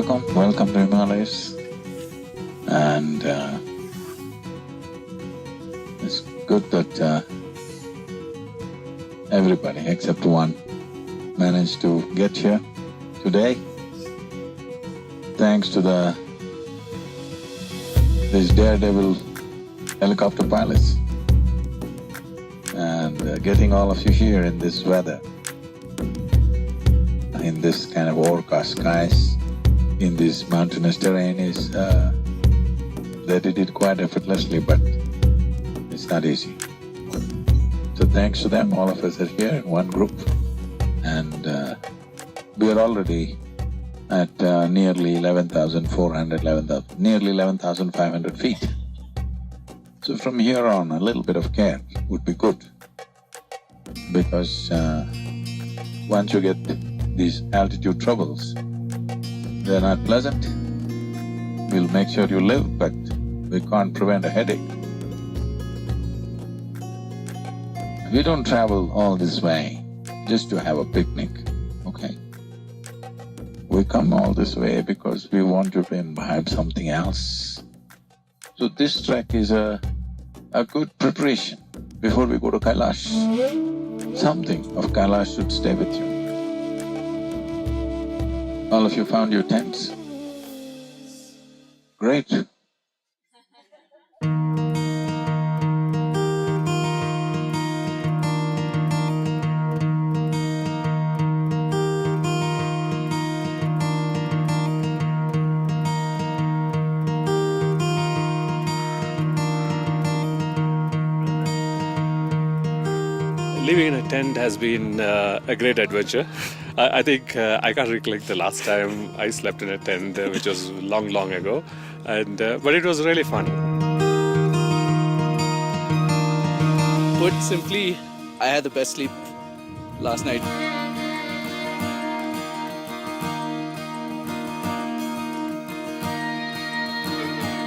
welcome to Himalayas. And it's good that everybody except one managed to get here today. Thanks to these daredevil helicopter pilots and getting all of you here in this weather, in this kind of overcast skies, in this mountainous terrain is… they did it quite effortlessly, but it's not easy. So thanks to them, all of us are here in one group, and we are already at nearly 11,400, nearly 11,500 feet. So from here on, a little bit of care would be good, because once you get these altitude troubles, they're not pleasant. We'll make sure you live, but we can't prevent a headache. We don't travel all this way just to have a picnic, okay? We come all this way because we want you to imbibe something else. So this trek is a good preparation before we go to Kailash. Something of Kailash should stay with you. All of you found your tents? Great. Living in a tent has been a great adventure. I think I can't recollect the last time I slept in a tent, which was long ago, but it was really fun. Put simply, I had the best sleep last night.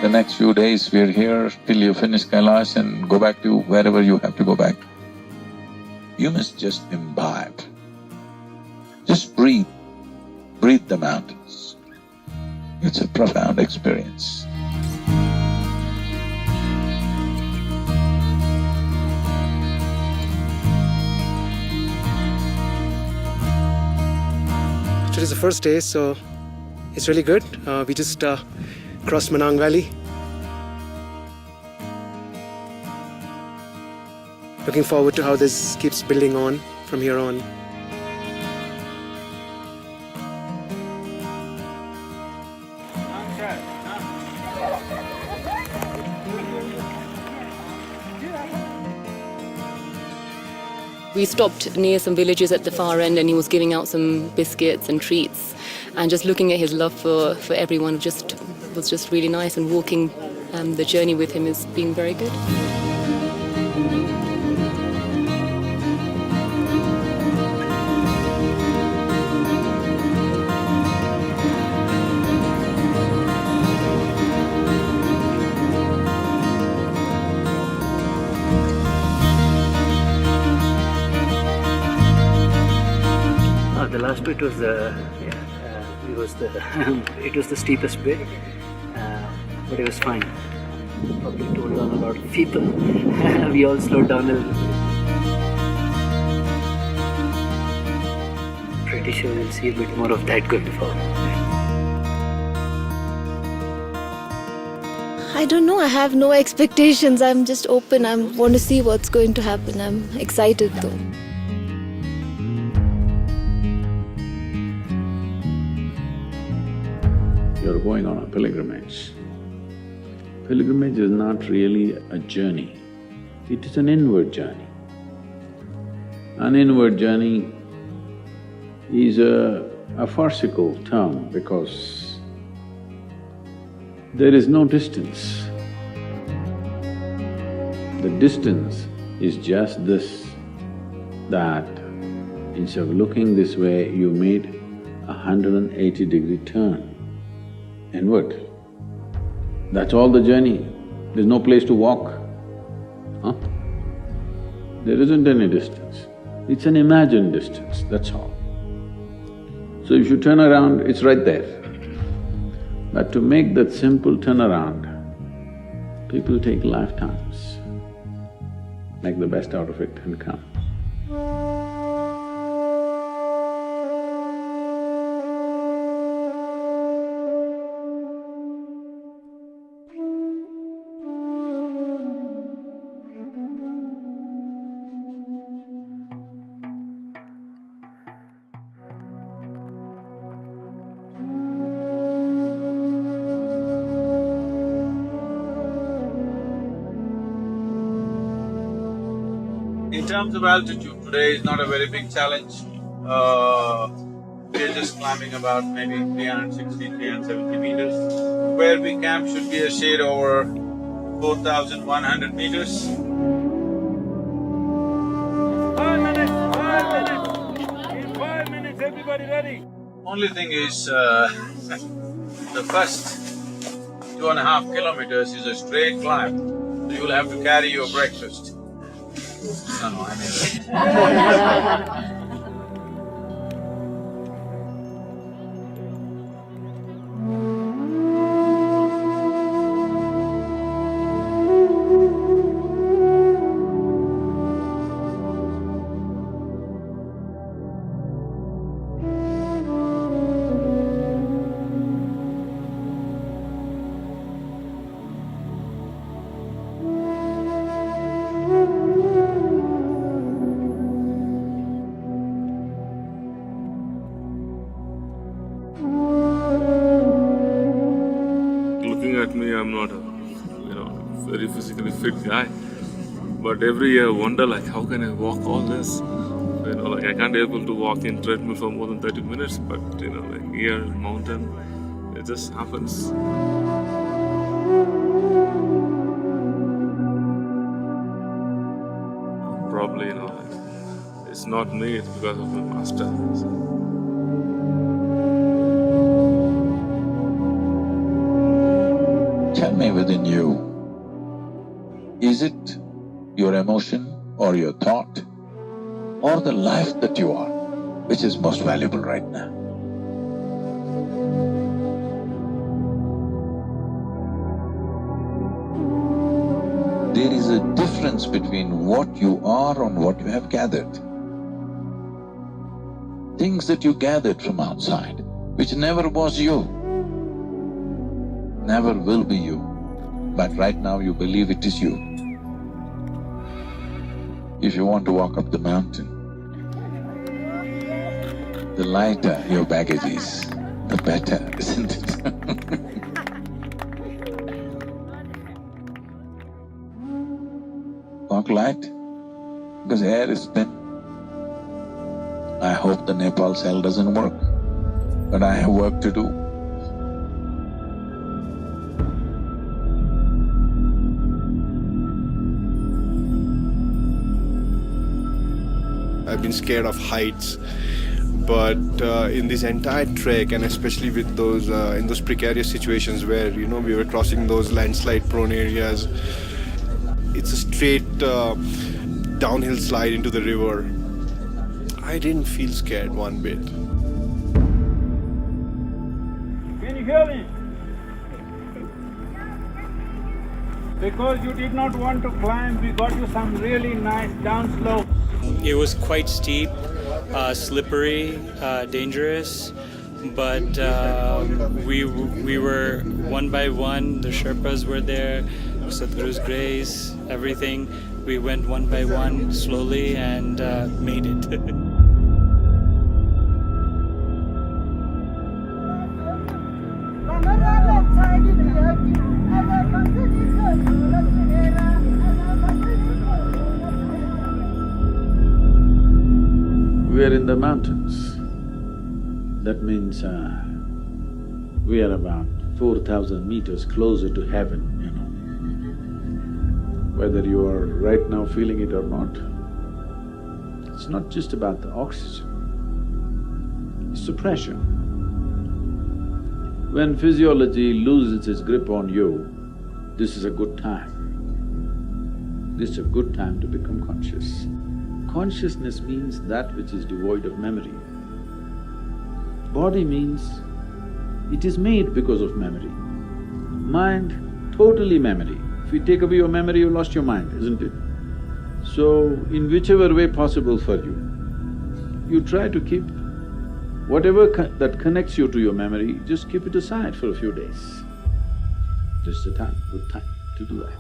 The next few days we're here till you finish Kailash and go back to wherever you have to go back. You must just imbibe. Just breathe the mountains. It's a profound experience. Today's the first day, so it's really good. We just crossed Manang Valley. Looking forward to how this keeps building on from here on. We stopped near some villages at the far end, and he was giving out some biscuits and treats, and just looking at his love for everyone was just really nice, and walking the journey with him has been very good. The last bit was it was the steepest bit, but it was fine. Probably told on a lot of people. We all slowed down a little bit. Pretty sure we'll see a bit more of that going forward. I don't know, I have no expectations. I'm just open. I want to see what's going to happen. I'm excited though. You're going on a pilgrimage. Pilgrimage is not really a journey, it is an inward journey. An inward journey is a farcical term because there is no distance. The distance is just this, that instead of looking this way, you made a 180-degree turn inward. That's all the journey. There's no place to walk. Huh? There isn't any distance. It's an imagined distance, that's all. So if you turn around, it's right there. But to make that simple turnaround, people take lifetimes. Make the best out of it and come. In terms of altitude, today is not a very big challenge. We're just climbing about maybe 360, 370 meters. Where we camp should be a shade over 4,100 meters. 5 minutes! 5 minutes! In 5 minutes, everybody ready? Only thing is, the first 2.5 kilometers is a straight climb, so you'll have to carry your breakfast. No, I mean… Looking at me, I'm not a, very physically fit guy. But every year I wonder like, how can I walk all this? Like I can't be able to walk in treadmill for more than 30 minutes, but like here, mountain, it just happens. Probably, like, it's not me, it's because of my master. Tell me within you, is it your emotion or your thought or the life that you are, which is most valuable right now? There is a difference between what you are and what you have gathered. Things that you gathered from outside, which never was you, never will be you, but right now you believe it is you. If you want to walk up the mountain, the lighter your baggage is, the better, isn't it? Walk light, because air is thin. I hope the Nepal cell doesn't work, but I have work to do. I've been scared of heights, but in this entire trek, and especially with those in those precarious situations where we were crossing those landslide-prone areas, it's a straight downhill slide into the river. I didn't feel scared one bit. Can you hear me? Because you did not want to climb, we got you some really nice downslopes. It was quite steep, slippery, dangerous, but we were one by one. The Sherpas were there, Sadhguru's grace, everything. We went one by one, slowly, and made it. We are in the mountains. That means we are about 4,000 meters closer to heaven, Whether you are right now feeling it or not, it's not just about the oxygen, it's the pressure. When physiology loses its grip on you, this is a good time. This is a good time to become conscious. Consciousness means that which is devoid of memory. Body means It is made because of memory. Mind, totally memory. If you take away your memory, you lost your mind, isn't it? So, in whichever way possible for you, you try to keep whatever that connects you to your memory, just keep it aside for a few days. This is the time, good time to do that.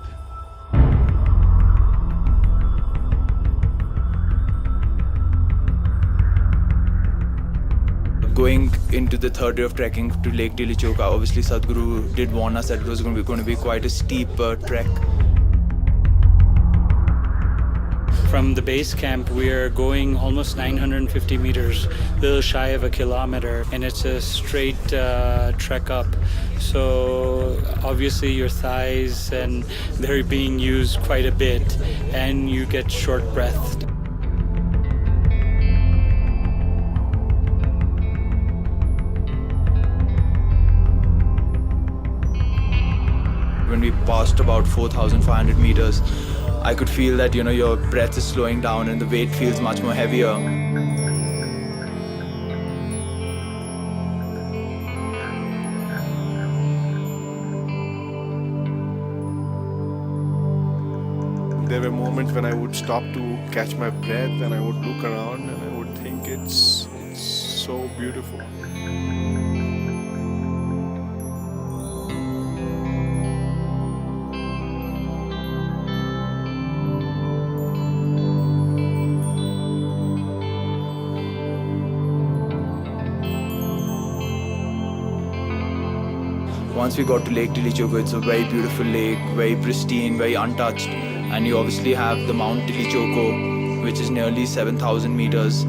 Going into the third day of trekking to Lake Tilichoka, obviously Sadhguru did warn us that it was going to be quite a steep trek. From the base camp, we are going almost 950 meters, a little shy of a kilometer, and it's a straight trek up. So obviously your thighs and they're being used quite a bit, and you get short-breathed. When we passed about 4,500 meters, I could feel that, your breath is slowing down and the weight feels much more heavier. There were moments when I would stop to catch my breath and I would look around and I would think it's so beautiful. Once we got to Lake Tilichoka, it's a very beautiful lake, very pristine, very untouched. And you obviously have the Mount Tilichoka, which is nearly 7,000 meters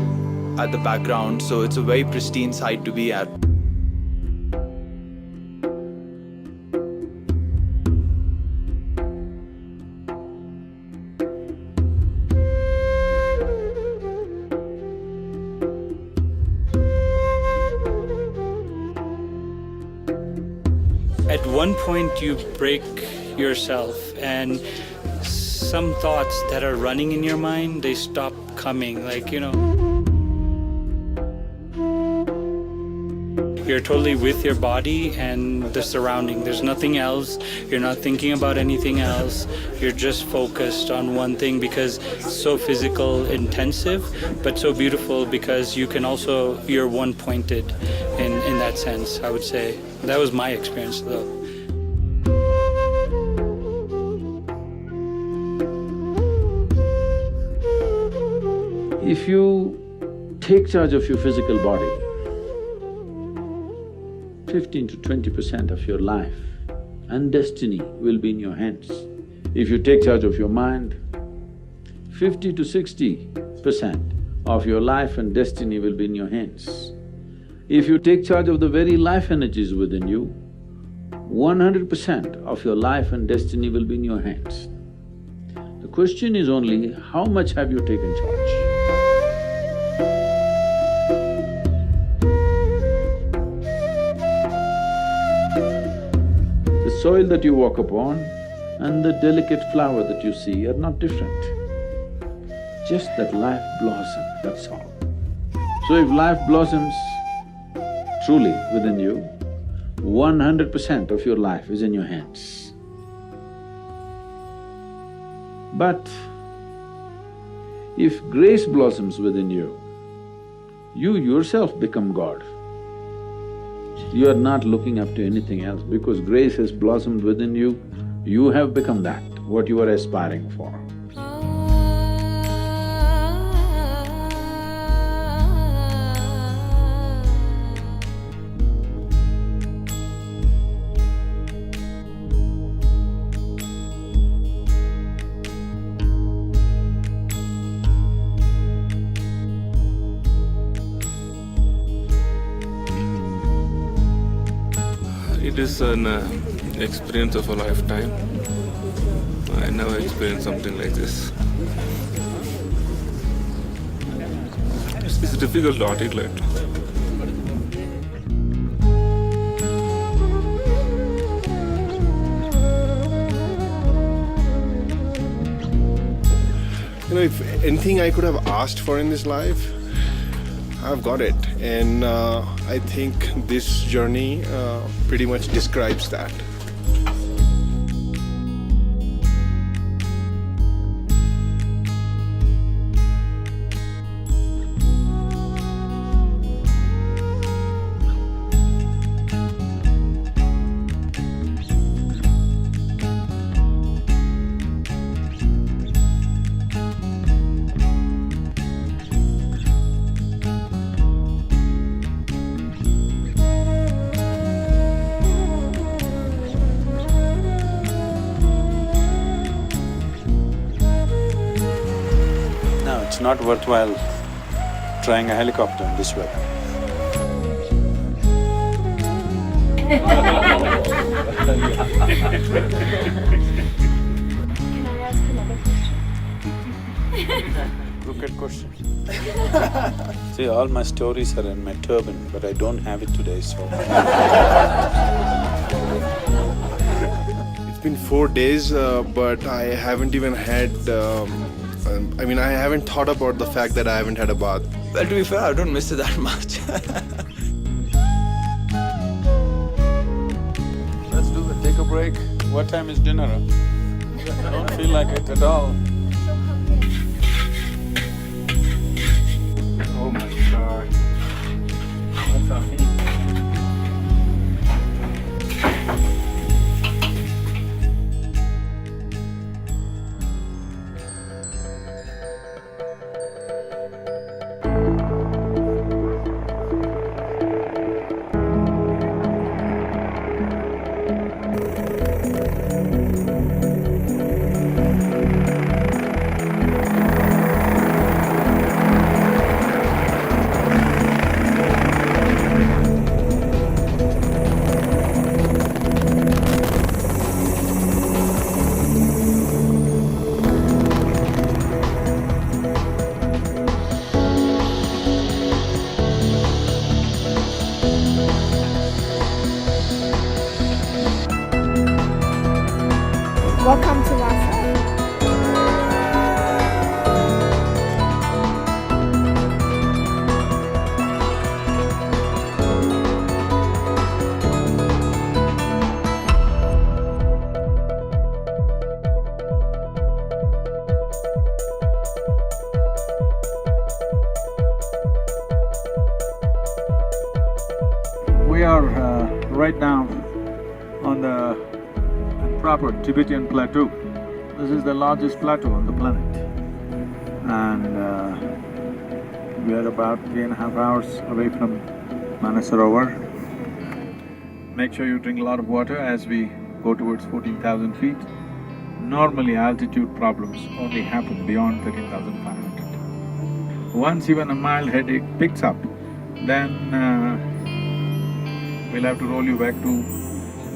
at the background. So it's a very pristine site to be at. At one point you break yourself, and some thoughts that are running in your mind, they stop coming, you're totally with your body and the surrounding. There's nothing else. You're not thinking about anything else. You're just focused on one thing, because it's so physical intensive, but so beautiful because you're one-pointed in that sense, I would say. That was my experience though. If you take charge of your physical body, 15 to 20% of your life and destiny will be in your hands. If you take charge of your mind, 50 to 60% of your life and destiny will be in your hands. If you take charge of the very life energies within you, 100% of your life and destiny will be in your hands. The question is only, how much have you taken charge? The soil that you walk upon and the delicate flower that you see are not different. Just that life blossom, that's all. So if life blossoms truly within you, 100% of your life is in your hands. But if grace blossoms within you, you yourself become God. You are not looking up to anything else because grace has blossomed within you, you have become that, what you are aspiring for. It is an experience of a lifetime. I never experienced something like this. It's difficult to articulate. If anything I could have asked for in this life, I've got it. And I think this journey pretty much describes that. No, it's not worthwhile trying a helicopter in this weather. Can I ask another question? Crooked question. See, all my stories are in my turban, but I don't have it today, so… It's been 4 days, but I haven't even had… I haven't thought about the fact that I haven't had a bath. Well, to be fair, I don't miss it that much. Let's do it, take a break. What time is dinner? I don't feel like it at all. Oh my God. What's happening? Welcome to Lhasa. We are right now on the proper Tibetan plateau. This is the largest plateau on the planet. And we are about 3.5 hours away from Manasarovar. Make sure you drink a lot of water as we go towards 14,000 feet. Normally altitude problems only happen beyond 13,500. Once even a mild headache picks up, then we'll have to roll you back to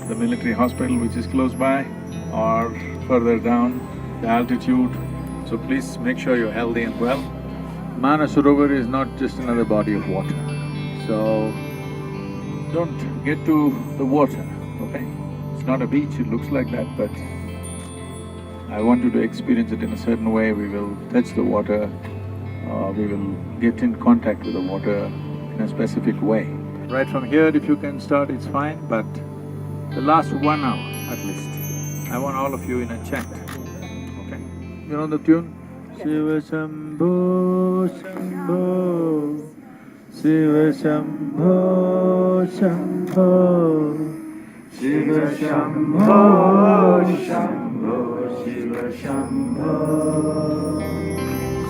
the military hospital which is close by or further down the altitude. So please make sure you're healthy and well. Manasarovar is not just another body of water, so don't get to the water, okay? It's not a beach, it looks like that, but I want you to experience it in a certain way. We will touch the water, we will get in contact with the water in a specific way. Right from here, if you can start, it's fine, but the last 1 hour at least, I want all of you in a chant, okay? You know the tune? Shiva Shambho Shambho, Shiva Shambho Shambho, Shiva Shambho Shambho, Shiva Shambho.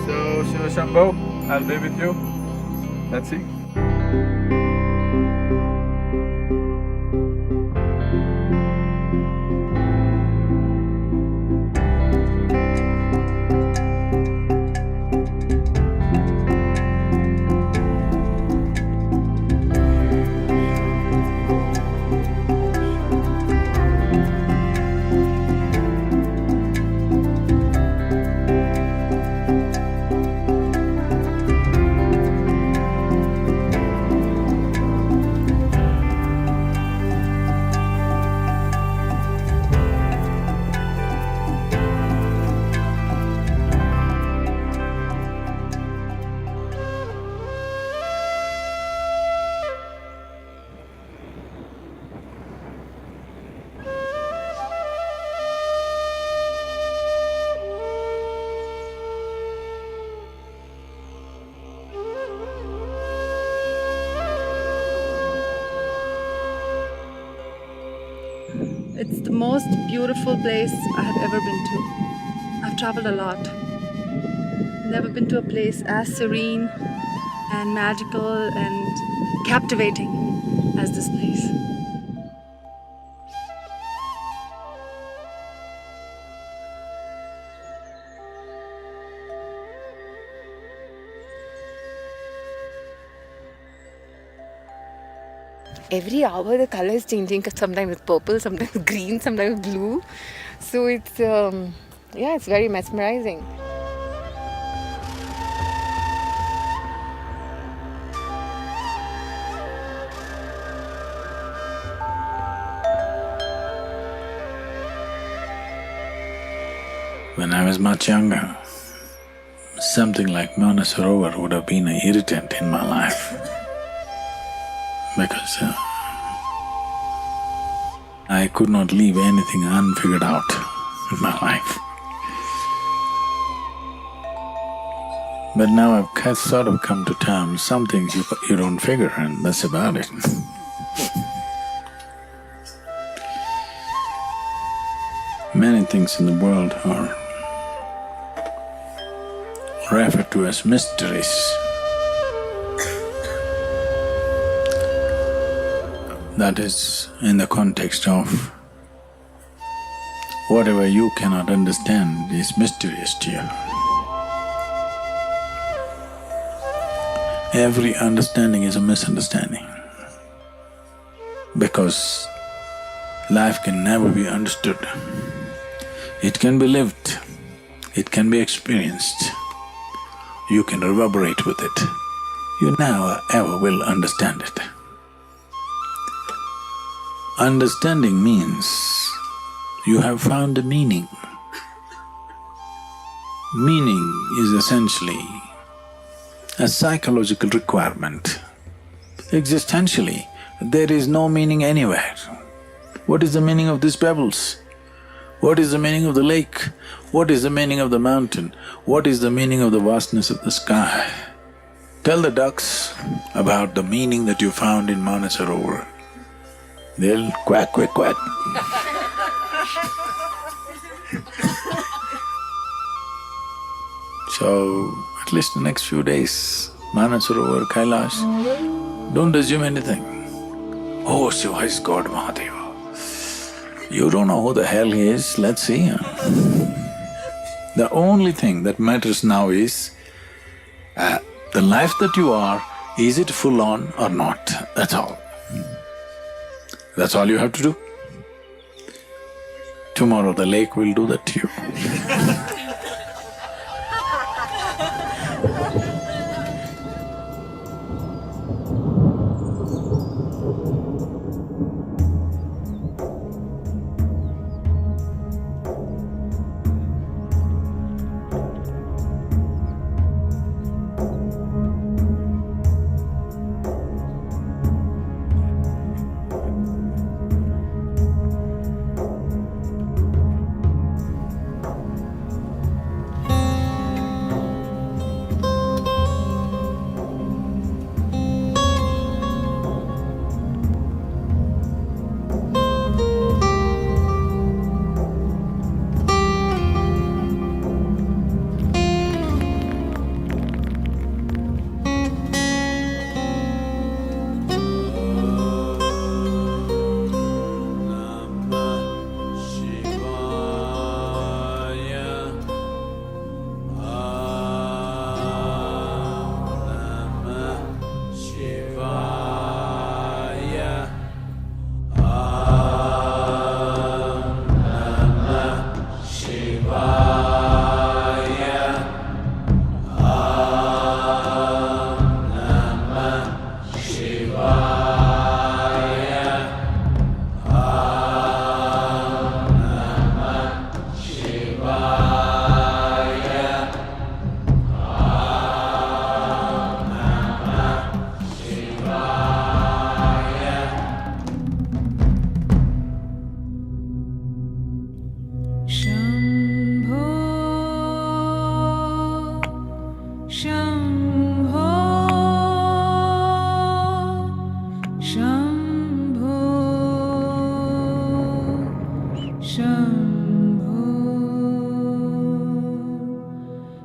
So Shiva Shambho, I'll be with you. Let's see. It's the most beautiful place I have ever been to. I've traveled a lot. Never been to a place as serene and magical and captivating as this place. Every hour the color is changing. Sometimes it's purple, sometimes green, sometimes blue. So it's it's very mesmerizing. When I was much younger, something like Manasarovar would have been an irritant in my life because I could not leave anything unfigured out in my life. But now I've sort of come to terms, some things you don't figure and that's about it. Many things in the world are referred to as mysteries. That is in the context of whatever you cannot understand is mysterious to you. Every understanding is a misunderstanding because life can never be understood. It can be lived, it can be experienced. You can reverberate with it. You never ever will understand it. Understanding means you have found a meaning. Meaning is essentially a psychological requirement. Existentially, there is no meaning anywhere. What is the meaning of these pebbles? What is the meaning of the lake? What is the meaning of the mountain? What is the meaning of the vastness of the sky? Tell the ducks about the meaning that you found in Manasarovar. They'll quack, quack, quack. So, at least the next few days, Manasarovar, Kailash, don't assume anything. Oh, Shiva is God, Mahadeva. You don't know who the hell he is, let's see. The only thing that matters now is the life that you are, is it full on or not? That's all. That's all you have to do. Tomorrow the lake will do that to you.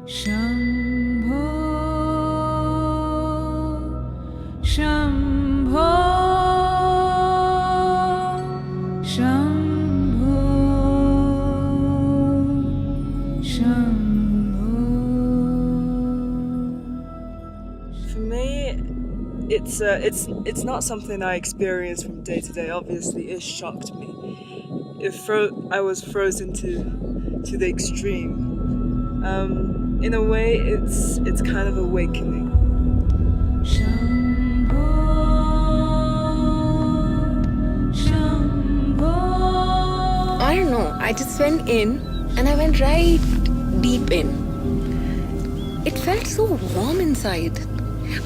Shambho, Shambho, Shambho, Shambho. For me, it's not something I experience from day to day. Obviously, it shocked me. I was frozen to the extreme. In a way, it's kind of awakening. I don't know, I just went in and I went right deep in. It felt so warm inside.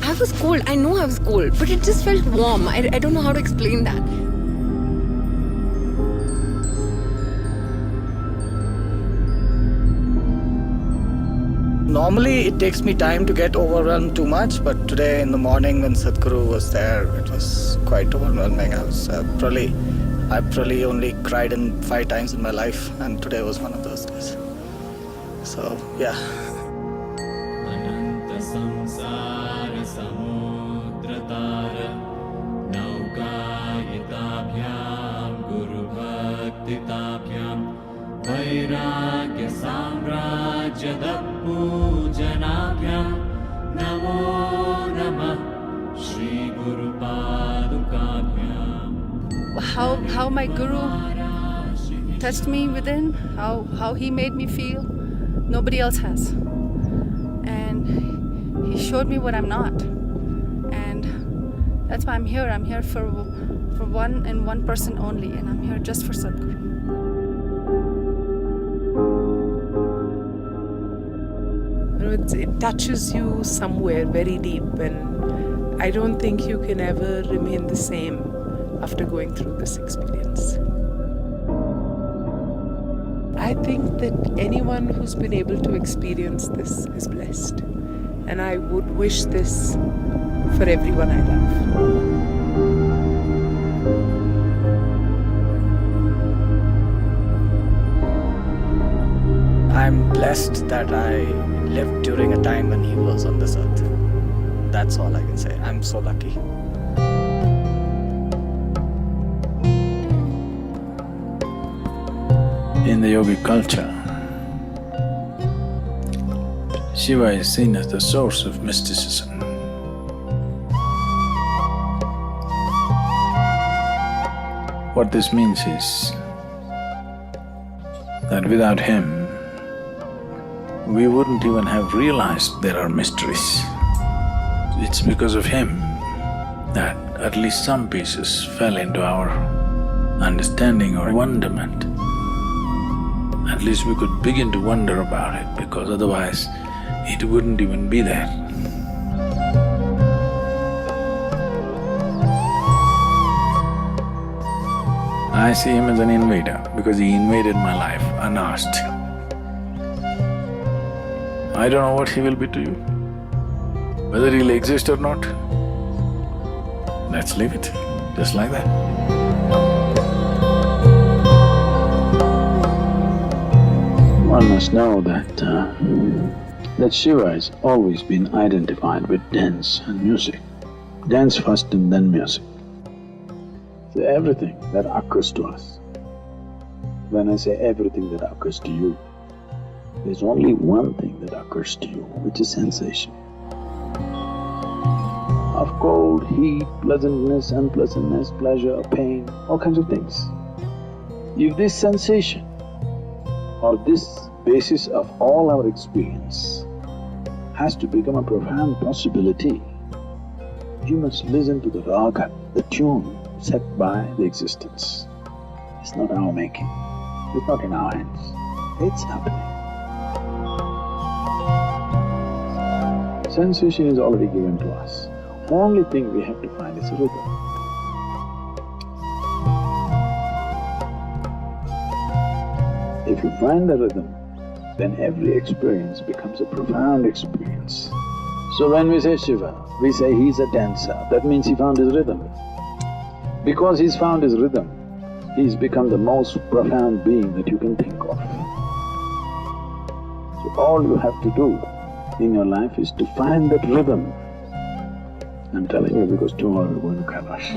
I was cold, I know I was cold, but it just felt warm. I don't know how to explain that. Normally it takes me time to get overwhelmed too much, but today in the morning when Sadhguru was there, it was quite overwhelming. I probably only cried 5 times in my life, and today was one of those days. So yeah. वैराग्य साम्राज्यद पूजनाभ्यां नमो नमः श्री गुरु पादुकाभ्यां. How my guru touched me within, how he made me feel, nobody else has. And he showed me what I'm not. And that's why I'm here. I'm here for one and one person only, and I'm here just for Sadhguru. It touches you somewhere very deep, and I don't think you can ever remain the same after going through this experience. I think that anyone who's been able to experience this is blessed, and I would wish this for everyone I love. I'm blessed that I lived during a time when he was on this earth. That's all I can say. I'm so lucky. In the yogic culture, Shiva is seen as the source of mysticism. What this means is that without him, we wouldn't even have realized there are mysteries. It's because of him that at least some pieces fell into our understanding or wonderment. At least we could begin to wonder about it, because otherwise it wouldn't even be there. I see him as an invader because he invaded my life unasked. I don't know what he will be to you. Whether he'll exist or not, let's leave it, just like that. One must know that Shiva has always been identified with dance and music. Dance first and then music. So everything that occurs to us, when I say everything that occurs to you, there's only one thing that occurs to you, which is sensation. Of cold, heat, pleasantness, unpleasantness, pleasure, pain, all kinds of things. If this sensation or this basis of all our experience has to become a profound possibility, you must listen to the raga, the tune set by the existence. It's not our making, it's not in our hands, it's happening. Sensation is already given to us. Only thing we have to find is a rhythm. If you find the rhythm, then every experience becomes a profound experience. So when we say Shiva, we say he's a dancer, that means he found his rhythm. Because he's found his rhythm, he's become the most profound being that you can think of. So all you have to do in your life is to find that rhythm. I'm telling you because tomorrow we're going to Kailash.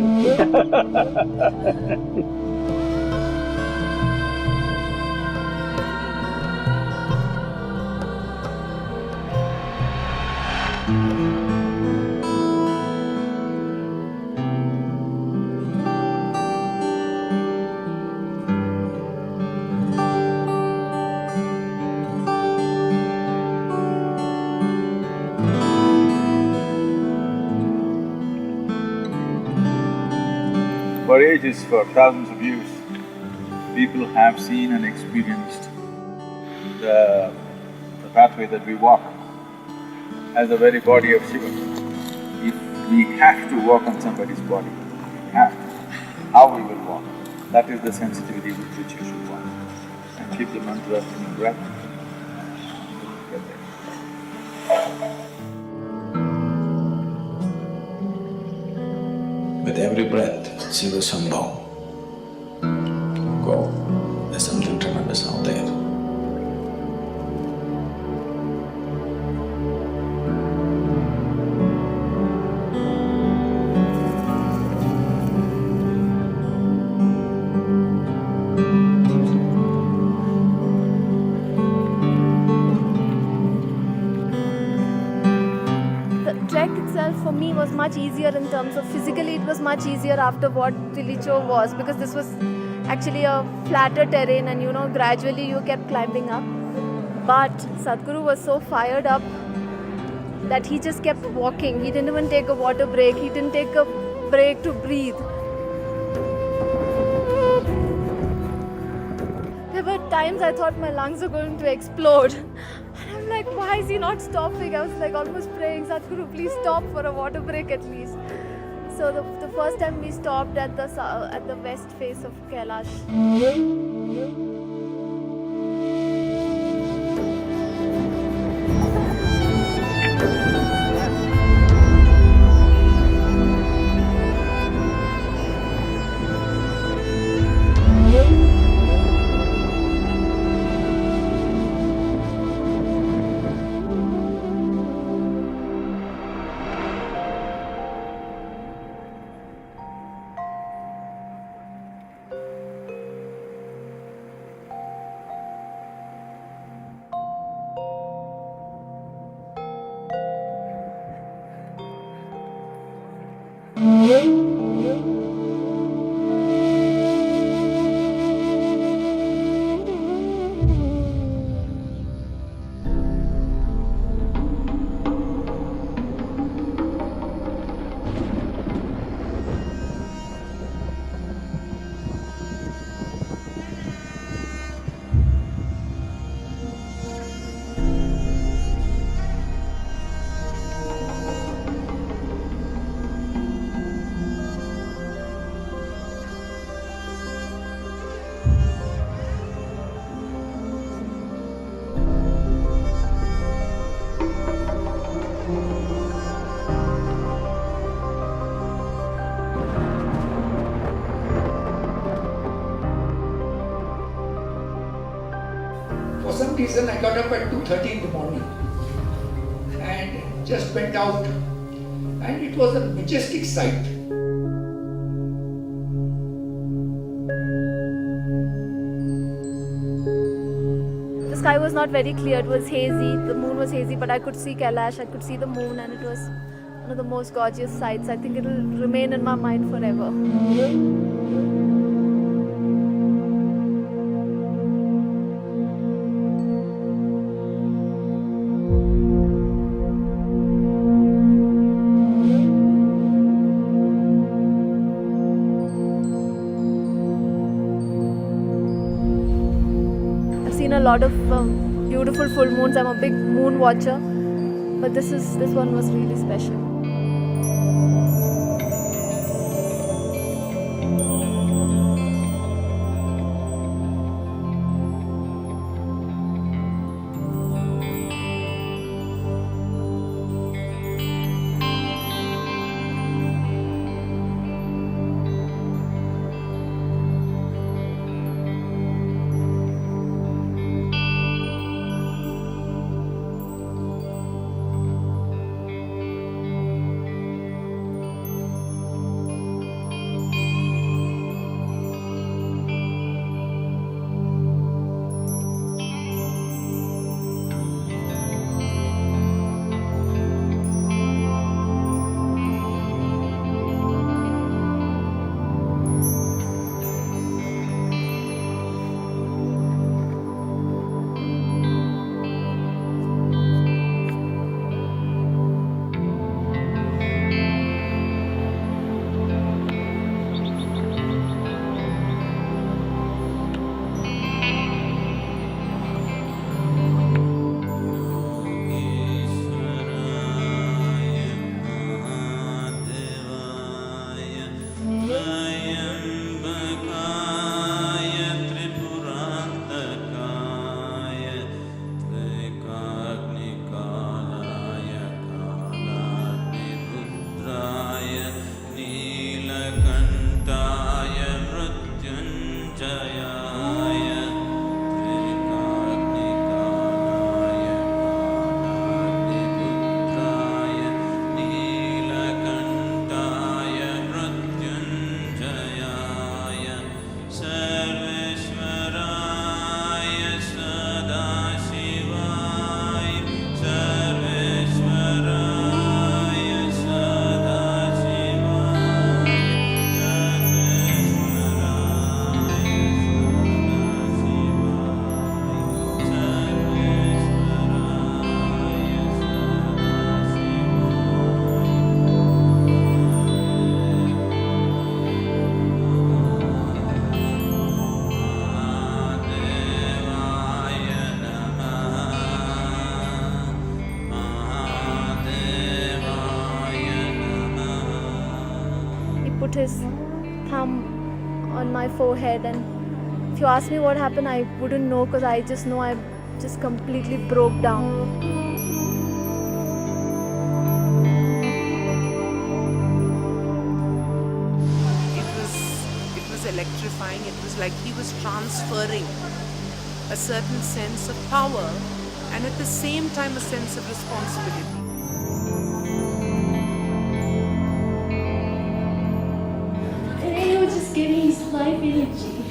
For ages, for thousands of years, people have seen and experienced the pathway that we walk as the very body of Shiva. If we have to walk on somebody's body, we have to. How we will walk, that is the sensitivity with which you should walk. And keep the mantra in your breath. Get there. With every breath, Shiva Sambhav. Go. There's something tremendous out there. The trek itself for me was much easier in terms of physically it was much easier after what Tilicho was, because this was actually a flatter terrain and gradually you kept climbing up. But Sadhguru was so fired up that he just kept walking. He didn't even take a water break, he didn't take a break to breathe. There were times I thought my lungs were going to explode. And I'm like, why is he not stopping? I was like almost praying, Sadhguru, please stop for a water break at least. So the first time we stopped at the west face of Kailash. For some reason I got up at 2:30 in the morning and just went out, and it was a majestic sight. The sky was not very clear, it was hazy, the moon was hazy, but I could see Kailash, I could see the moon, and it was one of the most gorgeous sights. I think it will remain in my mind forever. Seen a lot of beautiful full moons. I'm a big moon watcher, but this one was really special. put his thumb on my forehead, and if you ask me what happened, I wouldn't know, because I just know I just completely broke down. It was electrifying. It was like he was transferring a certain sense of power and at the same time a sense of responsibility. And he was just giving his life energy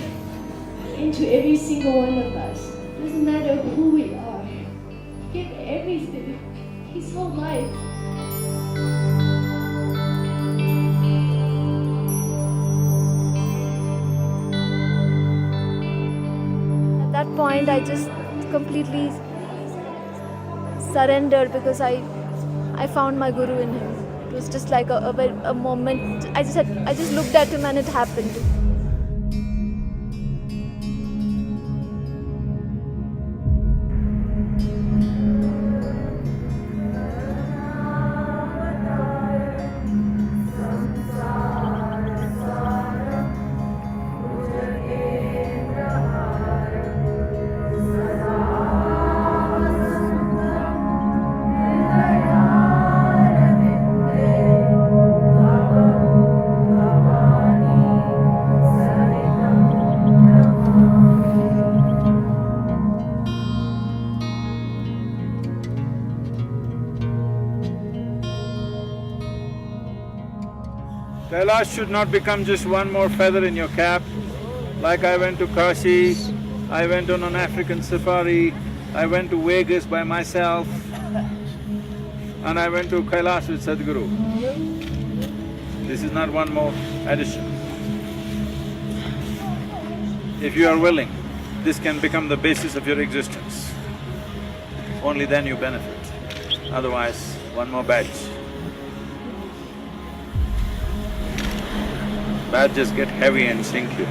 into every single one of us. Doesn't matter who we are. He gave everything, his whole life. At that point, I just completely surrendered, because I found my Guru in him. It was just like a moment. I just looked at him and it happened. Kailash should not become just one more feather in your cap. Like I went to Kashi, I went on an African safari, I went to Vegas by myself, and I went to Kailash with Sadhguru. This is not one more addition. If you are willing, this can become the basis of your existence. Only then you benefit. Otherwise, one more badge. Badges get heavy and sink you.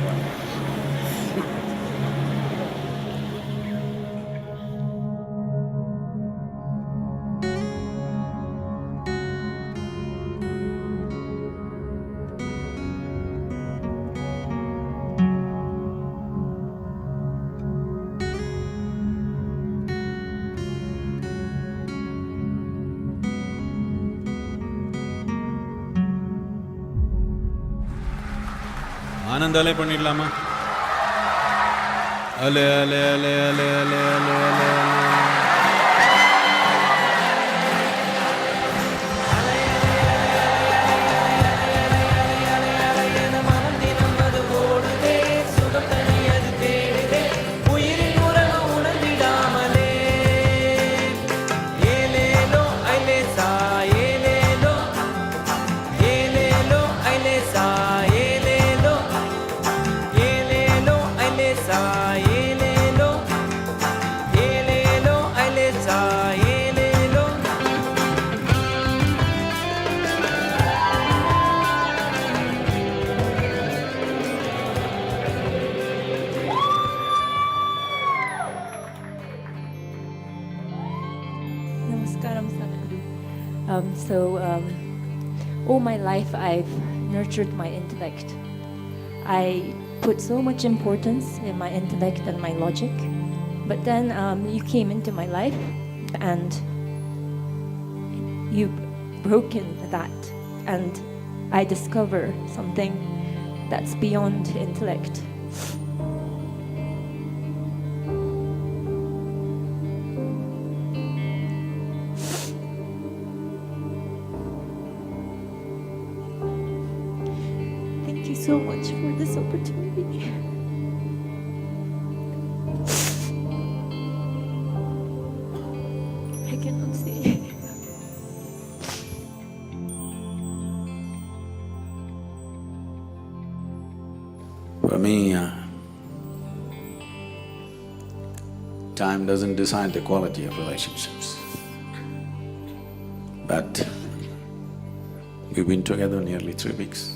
ஆனந்தாலே பண்ணிடலாமா? அலே அலே அலே அலே அலே அலே அலே அலே Namaskaram, Sadhguru. All my life I've nurtured my intellect. I put so much importance in my intellect and my logic, but then you came into my life and you've broken that, and I discover something that's beyond intellect. Thank you so much for this opportunity. I cannot say. For me, time doesn't decide the quality of relationships. But we've been together nearly 3 weeks.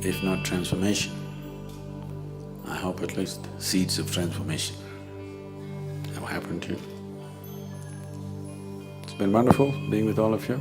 If not transformation, I hope at least seeds of transformation have happened to you. It's been wonderful being with all of you.